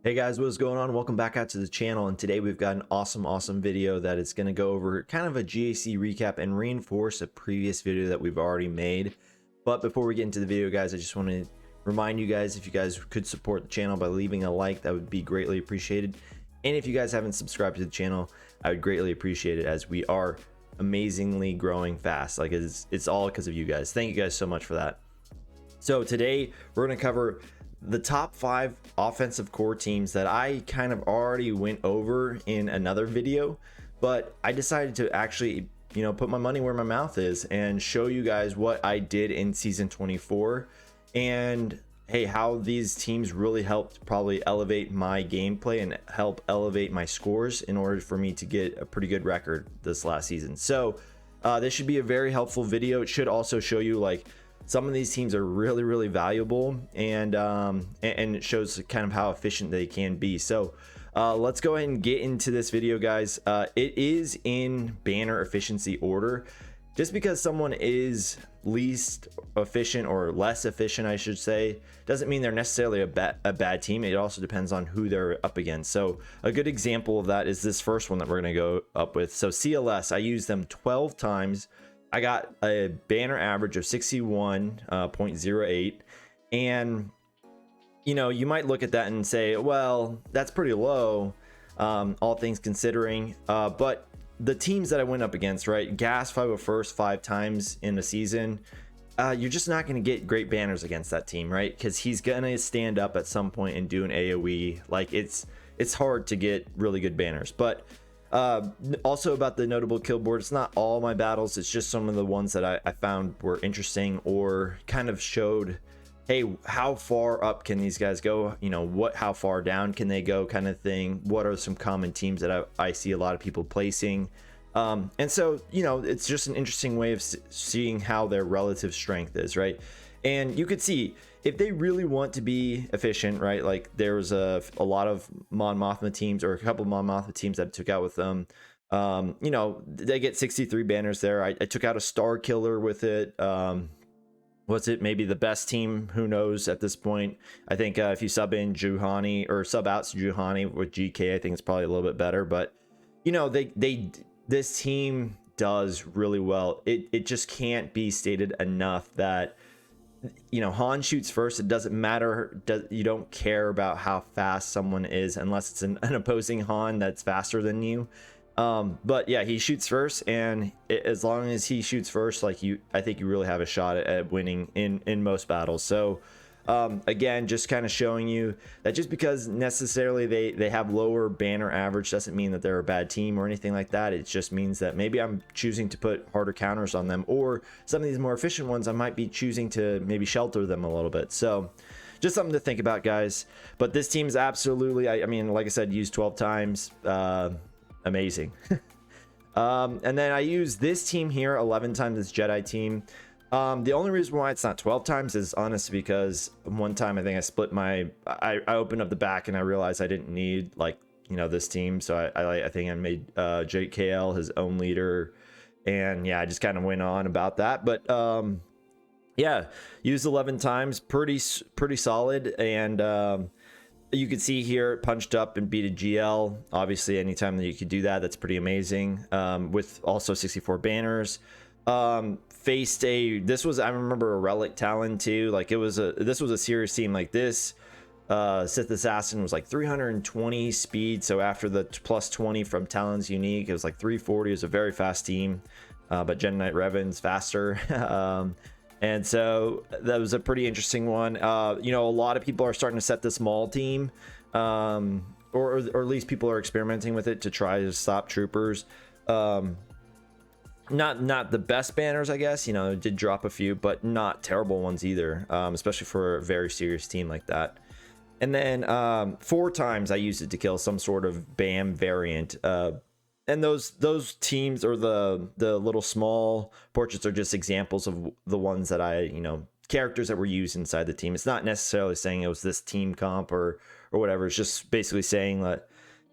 Hey guys, what's going on? Welcome back out to the channel, and today we've got an awesome video that is going to go over kind of a GAC recap and reinforce a previous video that we've already made. But before we get into the video, guys, I just want to remind you guys, if you guys could support the channel by leaving a like, that would be greatly appreciated. And if you guys haven't subscribed to the channel, I would greatly appreciate it, as we are amazingly growing fast. Like it's all because of you guys. Thank you guys so much for that. So today we're going to cover the top 5 offensive core teams that I kind of already went over in another video, but I decided to actually, put my money where my mouth is and show you guys what I did in season 24, and hey, how these teams really helped probably elevate my gameplay and help elevate my scores in order for me to get a pretty good record this last season. So this should be a very helpful video. It should also show you, like, some of these teams are really valuable, and it shows kind of how efficient they can be. So let's go ahead and get into this video, guys. It is in banner efficiency order. Just because someone is least efficient, or less efficient I should say, doesn't mean they're necessarily a bad team. It also depends on who they're up against. So a good example of that is this first one that we're going to go up with. So CLS, I used them 12 times. I got a banner average of 61.08, and you might look at that and say, well, that's pretty low, all things considering, but the teams that I went up against, right, Gas 501st 5 times in a season, you're just not going to get great banners against that team, right? Because he's gonna stand up at some point and do an AoE. Like, it's hard to get really good banners. But also about the notable kill board, it's not all my battles, it's just some of the ones that I found were interesting, or kind of showed, hey, how far up can these guys go, how far down can they go, kind of thing. What are some common teams that I see a lot of people placing, and so it's just an interesting way of seeing how their relative strength is, right? And you could see, if they really want to be efficient, right, like there was a lot of Mon Mothma teams, or a couple of Mon Mothma teams that I took out with them. They get 63 banners there. I took out a Star Killer with it. Was it maybe the best team? Who knows at this point. I think if you sub in Juhani, or sub out Juhani with GK, I think it's probably a little bit better. But this team does really well. It just can't be stated enough that Han shoots first. It doesn't matter. You don't care about how fast someone is unless it's an opposing Han that's faster than you. But yeah, he shoots first, and as long as he shoots first, like, I think you really have a shot at winning in most battles. So again, just kind of showing you that just because necessarily they have lower banner average doesn't mean that they're a bad team or anything like that. It just means that maybe I'm choosing to put harder counters on them, or some of these more efficient ones I might be choosing to maybe shelter them a little bit. So just something to think about, guys. But this team is absolutely, I mean, like I said, used 12 times, amazing. And then I use this team here 11 times, this Jedi team. The only reason why it's not 12 times is honestly because one time I think I split I opened up the back and I realized I didn't need, like, this team. So I think I made JKL his own leader, and yeah, I just kind of went on about that. But yeah, used 11 times, pretty solid. And you can see here, punched up and beat a GL. Obviously, anytime that you could do that, that's pretty amazing. With also 64 banners. Faced this was, I remember, a Relic Talon too. Like, this was a serious team. Like, this Sith Assassin was like 320 speed, so after the plus 20 from Talon's unique, it was like 340. It was a very fast team, but Jedi Knight Revan's faster. And so that was a pretty interesting one. A lot of people are starting to set this Maul team, or at least people are experimenting with it to try to stop troopers. Not the best banners, I guess. It did drop a few, but not terrible ones either, especially for a very serious team like that. And then 4 times I used it to kill some sort of BAM variant. And those teams, or the little small portraits, are just examples of the ones that characters that were used inside the team. It's not necessarily saying it was this team comp or whatever. It's just basically saying that,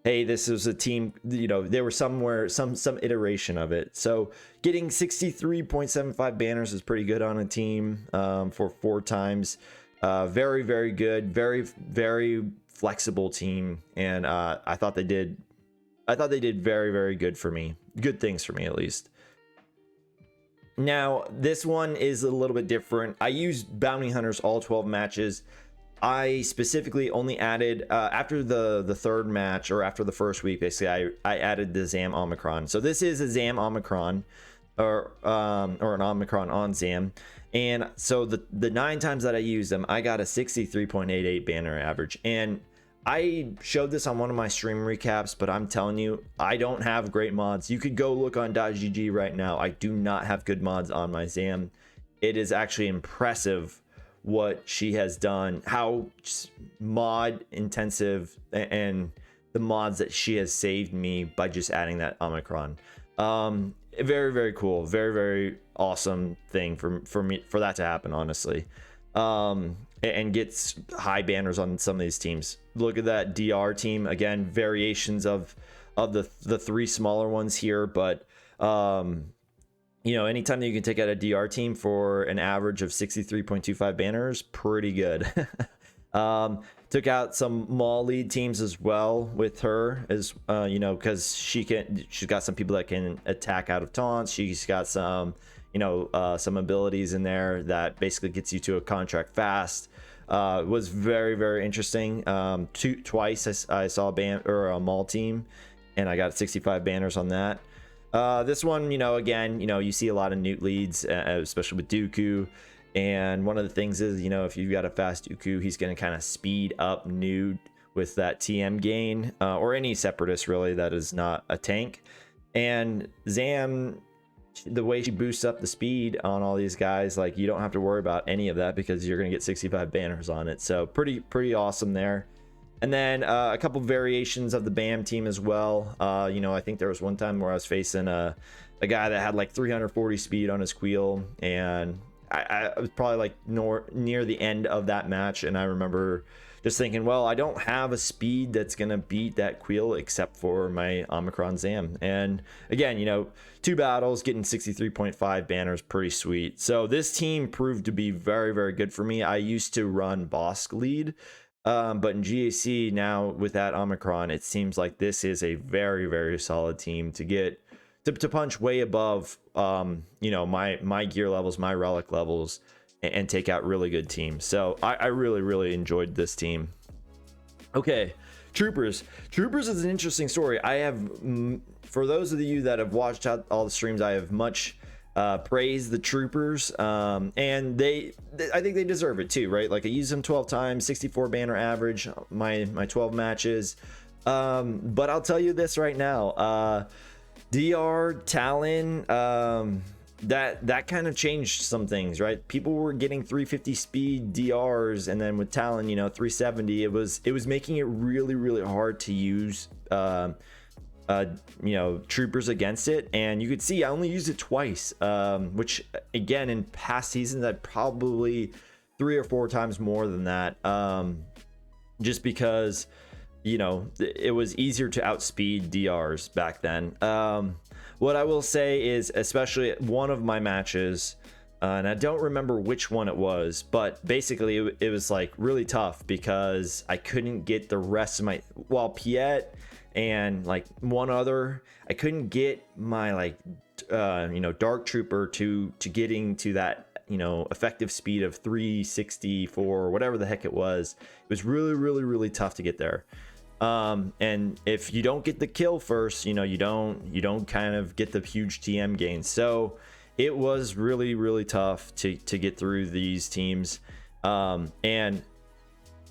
hey, this is a team, there was somewhere some iteration of it. So getting 63.75 banners is pretty good on a team for 4 times. Very good, very flexible team, and I thought they did very, very good for me. Good things for me, at least. Now, this one is a little bit different. I used bounty hunters all 12 matches. I specifically only added after the third match, or after the first week, basically I added the Zam Omicron. So this is a Zam Omicron, or an Omicron on Zam. And so the 9 times that I used them, I got a 63.88 banner average. And I showed this on one of my stream recaps, but I'm telling you, I don't have great mods. You could go look on .gg right now. I do not have good mods on my Zam. It is actually impressive what she has done, how mod intensive, and the mods that she has saved me by just adding that Omicron. Very, very cool. Very, very awesome thing for me, for that to happen, honestly. And gets high banners on some of these teams. Look at that DR team again, variations of the 3 smaller ones here, but you know, anytime that you can take out a DR team for an average of 63.25 banners, pretty good. Took out some mall lead teams as well with her, as you know, because she's got some people that can attack out of taunts. She's got some, you know, some abilities in there that basically gets you to a contract fast. Was very, very interesting. Twice I saw a mall team, and I got 65 banners on that. This one, you know, again, you know, you see a lot of Newt leads, especially with Dooku. And one of the things is, you know, if you've got a fast Dooku, he's going to kind of speed up Newt with that TM gain, or any separatist really that is not a tank. And Zam, the way she boosts up the speed on all these guys, like, you don't have to worry about any of that because you're going to get 65 banners on it. So pretty awesome there. And then a couple variations of the BAM team as well. You know, I think there was one time where I was facing a guy that had like 340 speed on his Queel, and I was probably like near the end of that match, and I remember just thinking, well, I don't have a speed that's gonna beat that Queel except for my Omicron Zam. And again, you know, 2 battles, getting 63.5 banners, pretty sweet. So this team proved to be very, very good for me. I used to run Bosk lead, but in GAC now with that Omicron, it seems like this is a very, very solid team to get to punch way above, you know, my gear levels, my relic levels, and take out really good teams. So I really, really enjoyed this team. Okay, Troopers is an interesting story. I have, for those of you that have watched out all the streams, I have much praised the Troopers, and I think they deserve it too, right? Like, I used them 12 times, 64 banner average, my 12 matches. But I'll tell you this right now, DR Talon, that kind of changed some things, right? People were getting 350 speed DRs, and then with Talon, you know, 370, it was making it really, really hard to use you know, Troopers against it. And you could see I only used it twice, which again, in past seasons I'd probably 3 or 4 times more than that, just because, you know, it was easier to outspeed DRs back then. What I will say is, especially one of my matches, and I don't remember which one it was, but basically it was like really tough because I couldn't get the rest of my, well, Piet and like one other, I couldn't get my like you know, Dark Trooper to getting to that, you know, effective speed of 364 or whatever the heck it was. It was really, really, really tough to get there. And if you don't get the kill first, you know, you don't kind of get the huge TM gains. So it was really, really tough to get through these teams. And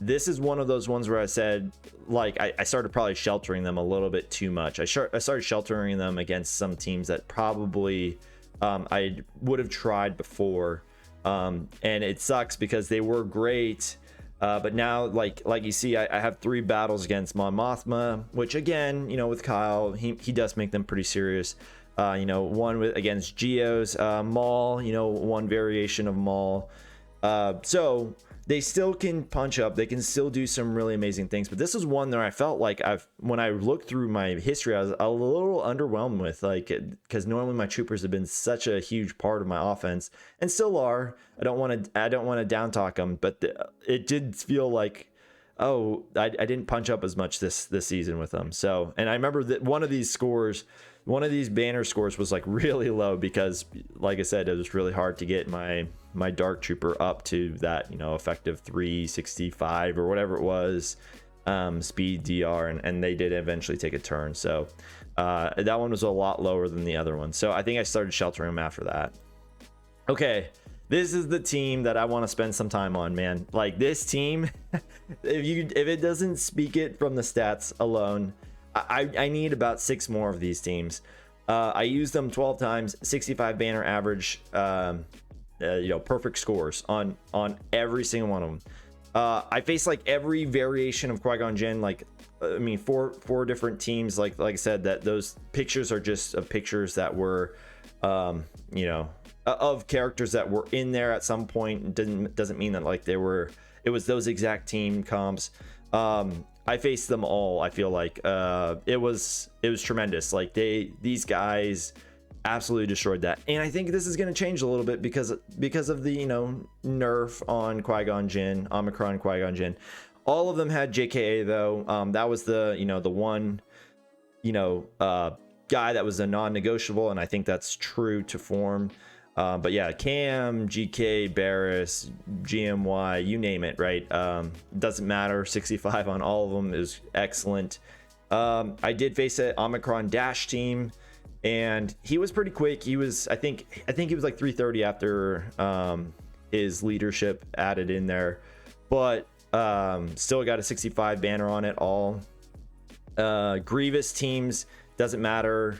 this is one of those ones where I said, like, I started probably sheltering them a little bit too much. I started sheltering them against some teams that probably I would have tried before. And it sucks because they were great. But now, like you see, I have 3 battles against Mon Mothma, which again, you know, with Kyle, he does make them pretty serious. You know, one against Geo's Maul, you know, one variation of Maul. So they still can punch up, they can still do some really amazing things. But this is one that I felt like when I looked through my history, I was a little underwhelmed with, like, because normally my Troopers have been such a huge part of my offense, and still are. I don't want to down talk them, but it did feel like oh, I didn't punch up as much this season with them. So, and I remember that one of these banner scores was like really low because, like I said, it was really hard to get my dark trooper up to that, you know, effective 365 or whatever it was, speed DR, and they did eventually take a turn. So that one was a lot lower than the other one. So I think I started sheltering them after that. Okay, this is the team that I want to spend some time on, man. Like this team, if it doesn't speak it from the stats alone, I need about 6 more of these teams. I used them 12 times, 65 banner average, you know, perfect scores on every single one of them. I faced like every variation of Qui-Gon Jinn, like I mean, four different teams. Like I said, that those pictures are just pictures that were, you know, of characters that were in there at some point. Doesn't mean that like it was those exact team comps. I faced them all. I feel like it was tremendous. Like these guys absolutely destroyed that, and I think this is going to change a little bit because of the, you know, nerf on Qui-Gon Jinn, Omicron Qui-Gon Jinn. All of them had JKA though. That was the, you know, the one, you know, guy that was a non-negotiable, and I think that's true to form. But yeah, Cam, GK, Barris, GMY, you name it, right? Doesn't matter. 65 on all of them is excellent. I did face an Omicron Dash team, and he was pretty quick. He was, I think he was like 330 after his leadership added in there, but still got a 65 banner on it all. Grievous teams, doesn't matter.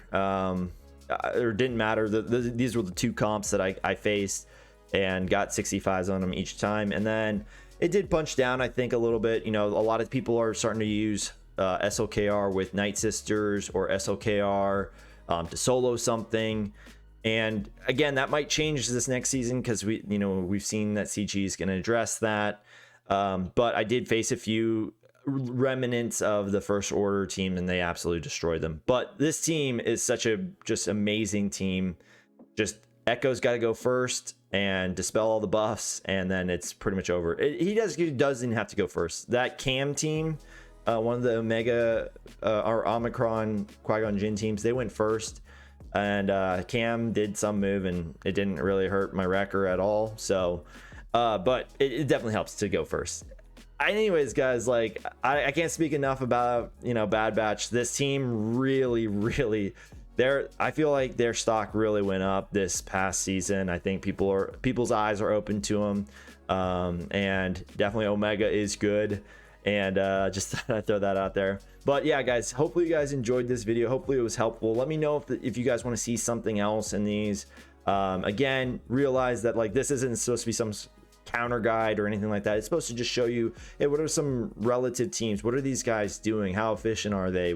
Or didn't matter. These were the 2 comps that I faced and got 65s on them each time. And then it did punch down, I think, a little bit. You know, a lot of people are starting to use SLKR with Night Sisters or SLKR to solo something. And again, that might change this next season because we've seen that CG is going to address that. But I did face a few remnants of the First Order team, and they absolutely destroyed them. But this team is such a just amazing team. Just Echo's got to go first and dispel all the buffs, and then it's pretty much over. He doesn't have to go first. That Cam team, one of the Omega or Omicron Qui-Gon Jinn teams, they went first, and Cam did some move, and it didn't really hurt my wrecker at all. So but it definitely helps to go first. Anyways, guys, like I can't speak enough about, you know, Bad Batch. This team really I feel like their stock really went up this past season. I think people's eyes are open to them, and definitely Omega is good, and just thought I'd throw that out there. But yeah, guys, hopefully you guys enjoyed this video. Hopefully it was helpful. Let me know if you guys want to see something else in these. Again, realize that like this isn't supposed to be some counter guide or anything like that. It's supposed to just show you, hey, what are some relative teams? What are these guys doing? How efficient are they?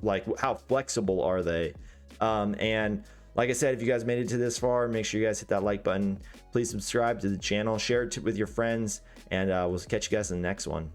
Like, how flexible are they? And like I said, if you guys made it to this far, make sure you guys hit that like button. Please subscribe to the channel, share it with your friends, and we'll catch you guys in the next one.